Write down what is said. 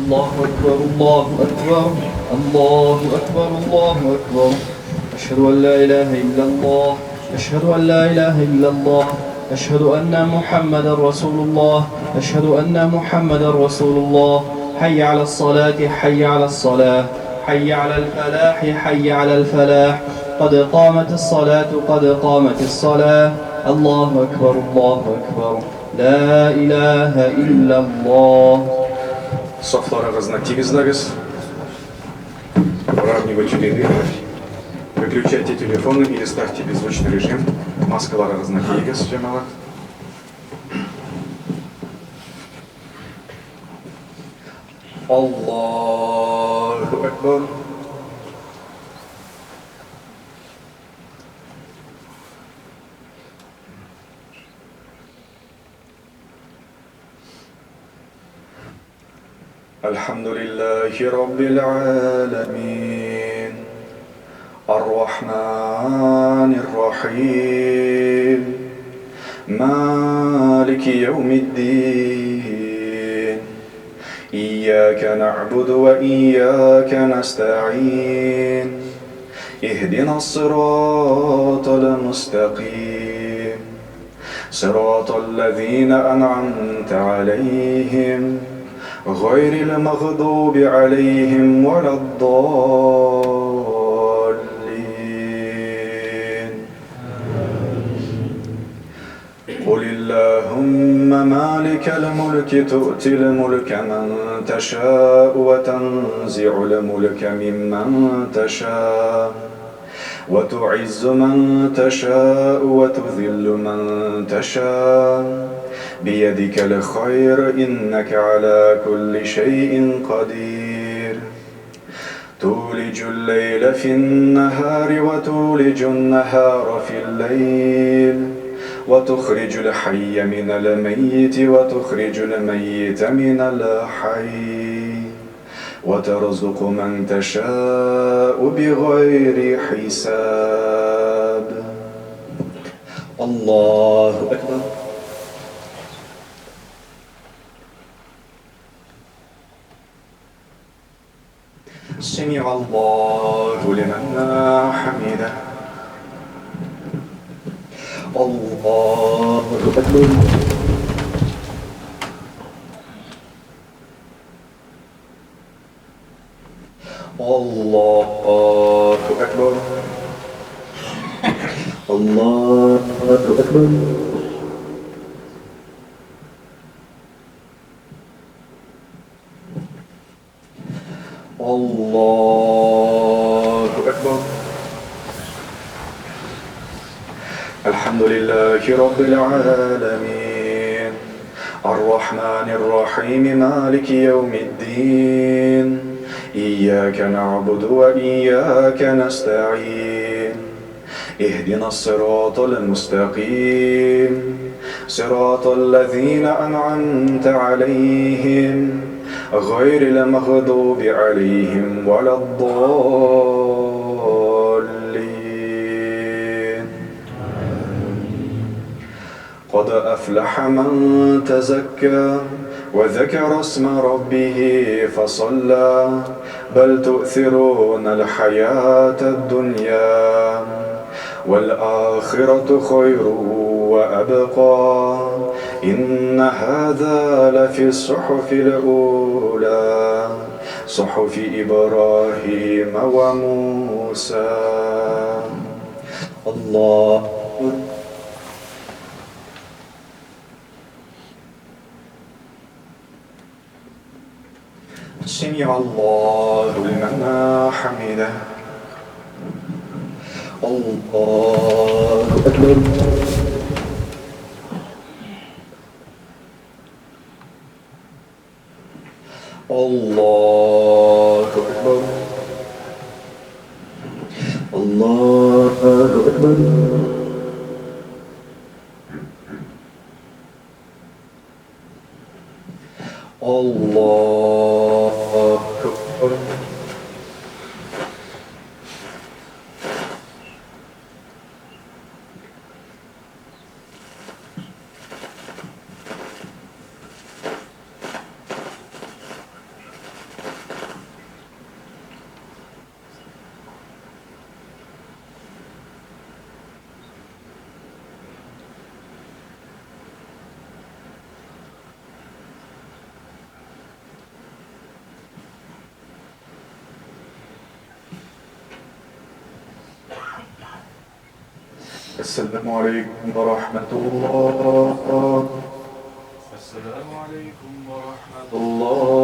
الله أكبر الله أكبر الله أكبر الله أكبر. أشهد أن لا إله إلا الله أشهد أن لا إله إلا الله أشهد أن محمدا رسول الله أشهد أن محمدا رسول الله. حي على الصلاة حي على الصلاة حي على الفلاح حي على الفلاح. قد قامت الصلاة قد قامت الصلاة. الله أكبر الله أكبر. لا إله إلا الله. Saflarınızdan тигізлеріңіз, выравнивайте ряды, выключайте телефоны или ставьте беззвучный режим. Маскаларыңыздан киіңіз, жамағат. Аллаху акбар. الحمد لله رب العالمين الرحمن الرحيم مالك يوم الدين إياك نعبد وإياك نستعين اهدنا الصراط المستقيم صراط الذين أنعمت عليهم غير المغضوب عليهم ولا الضالين. قل اللهم مالك الملك تؤتي الملك من تشاء وتنزع الملك ممن تشاء وتعز من تشاء وتذل من تشاء بيدك الخير إنك على كل شيء قدير. تولج الليل في النهار وتولج النهار في الليل وتخرج الحي من الميت وتخرج الميت من الحي وترزق من تشاء بغير حساب. الله أكبر. سمع الله لمن حمده. الله أكبر. الله أكبر. الله أكبر. الله أكبر. الحمد لله رب العالمين الرحمن الرحيم مالك يوم الدين إياك نعبد وإياك نستعين اهدنا الصراط المستقيم صراط الذين أنعمت عليهم غير المغضوب عليهم ولا الضالين. قد أفلح من تزكى وذكر اسم ربه فصلى بل تؤثرون الحياة الدنيا والآخرة خير وأبقى إن هذا لفي الصحف الأولى صحف إبراهيم وموسى. الله. سمع الله لمن حمده. الله أكبر. الله أكبر. الله أكبر. الله أكبر. السلام عليكم ورحمة الله. السلام عليكم ورحمة الله.